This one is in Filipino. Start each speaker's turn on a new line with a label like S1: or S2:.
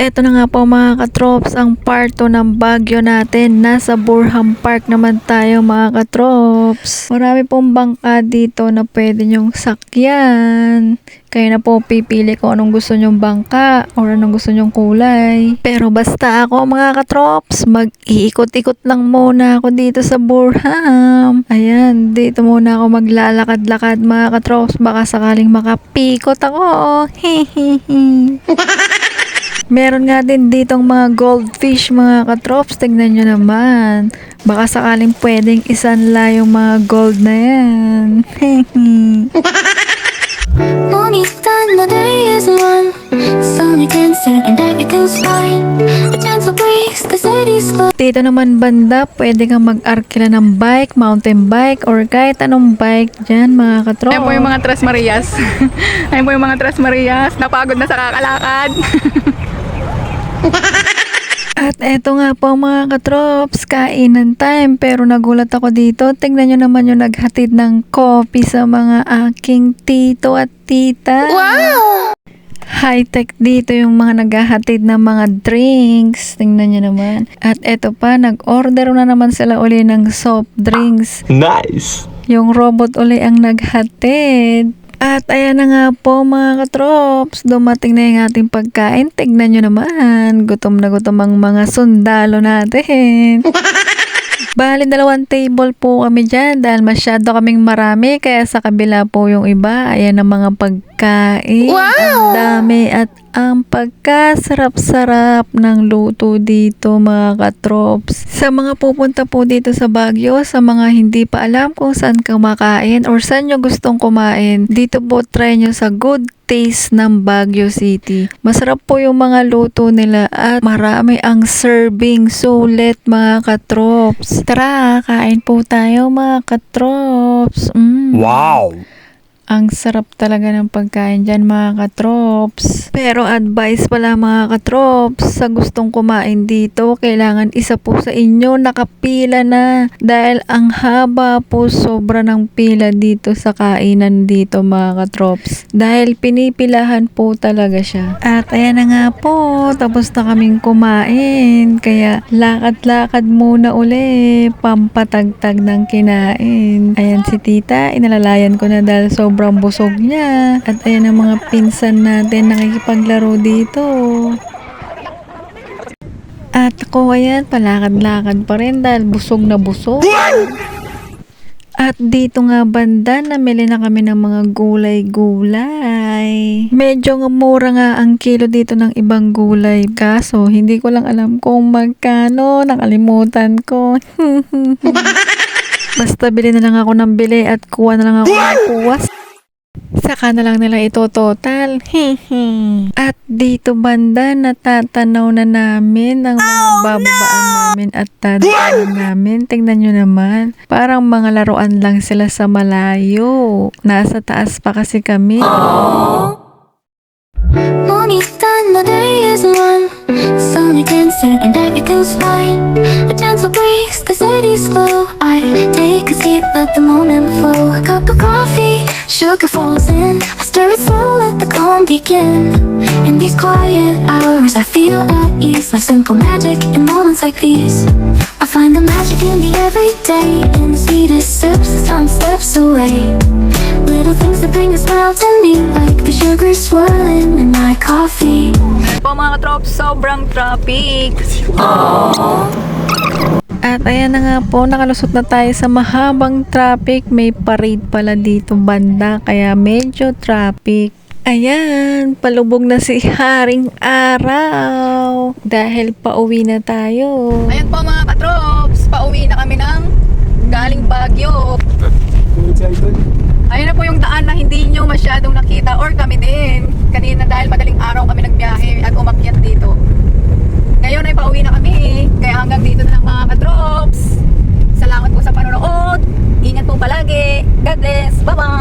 S1: eto na nga po mga katrops, ang part 2 ng Baguio natin. Nasa Burham Park naman tayo mga katrops. Marami pong bangka dito na pwede nyong sakyan. Kayo na po pipili kung anong gusto nyong bangka or anong gusto nyong kulay. Pero basta ako mga katrops, mag-iikot-ikot lang muna ako dito sa Burham. Ayan, dito muna ako maglalakad-lakad mga katrops. Baka sakaling makapikot ako. Hehehe. Meron nga din ditong mga goldfish mga katrops. Tignan nyo naman. Baka sakaling pwedeng isanla yung mga gold na yan.
S2: Morning's done, the day is one. Sun again set and everything's fine. A gentle breeze, the city's slow.
S1: Dito naman banda, pwede kang mag-arkila ng bike, mountain bike, or kahit anong bike dyan mga katrops.
S3: Ayan po yung mga Tres Marias. Ayan po yung mga Tres Marias. Napagod na sa kakalakad.
S1: At eto nga po mga katrops, kainan time. Pero nagulat ako dito. Tingnan nyo naman yung naghatid ng coffee sa mga aking tito at tita.
S2: Wow!
S1: High-tech dito yung mga naghahatid ng mga drinks. Tingnan nyo naman. At eto pa, nag-order na naman sila uli ng soft drinks.
S4: Nice!
S1: Yung robot uli ang naghatid. At ayan na nga po mga katrops, dumating na yung ating pagkain. Tignan nyo naman, gutom na gutom ang mga sundalo natin. Bali, 2 table po kami dyan dahil masyado kaming marami. Kaya sa kabila po yung iba, ayan ang mga pagkain.
S2: Wow!
S1: Ang dami at ang pagkasarap-sarap ng luto dito mga katrops. Sa mga pupunta po dito sa Baguio, sa mga hindi pa alam kung saan kumakain or saan nyo gustong kumain, dito po try nyo sa Good Taste ng Baguio City. Masarap po yung mga luto nila at marami ang serving, sulit mga katrops. Tara, kain po tayo mga katrops.
S4: Wow!
S1: Ang sarap talaga ng pagkain dyan mga katrops. Pero advice pala mga katrops, sa gustong kumain dito, kailangan isa po sa inyo nakapila na. Dahil ang haba po sobra ng pila dito sa kainan dito mga katrops. Dahil pinipilahan po talaga siya. At ayan na nga po, tapos na kaming kumain. Kaya lakad-lakad muna uli, pampatagtag ng kinain. Ayan si tita, inalalayan ko na dahil sobrang busog niya. At ayan ang mga pinsan natin nakikipaglaro dito. At ako ayan, palakad-lakad pa rin dahil busog na busog. At dito nga banda, namili na kami ng mga gulay-gulay. Medyo mura nga ang kilo dito ng ibang gulay. Kaso, hindi ko lang alam kung magkano. Nakalimutan ko. Basta bili na lang ako ng bili at kuha na lang ako ng kuwas. Saka na lang nila ito total. At dito banda, natatanaw na namin ang mga bababaan namin at dadaan namin. Tingnan nyo naman. Parang mga laruan lang sila sa malayo. Nasa taas pa kasi kami.
S2: Morning's done, the day is one. Sun again set and everything's fine. A gentle breeze, the city's slow. I take a seat, let the moment flow. A cup of coffee, sugar falls in. I stir it slow, let the calm begin. In these quiet hours, I feel at ease. Like simple magic in moments like these. I find the magic in the everyday. In the sweetest sips, the sun slips away. Little things that bring a smile to me, like the sugar swirling in my coffee.
S3: Po mga katrops, sobrang traffic.
S1: At ayan na nga po, nakalusot na tayo sa mahabang traffic. May parade pala dito banda, kaya medyo traffic. Ayan, palubog na si Haring Araw. Dahil pauwi na tayo.
S3: Ayan po mga katrops, pauwi na kami ng galing Baguio. Ayun na po yung daan na hindi nyo masyadong nakita or kami din. Kanina dahil madaling araw kami nagbiyahe at umakyat dito. Ngayon ay pauwi na kami. Kaya hanggang dito na lang mga katrops. Salamat po sa panonood. Ingat po palagi. God bless. Bye-bye.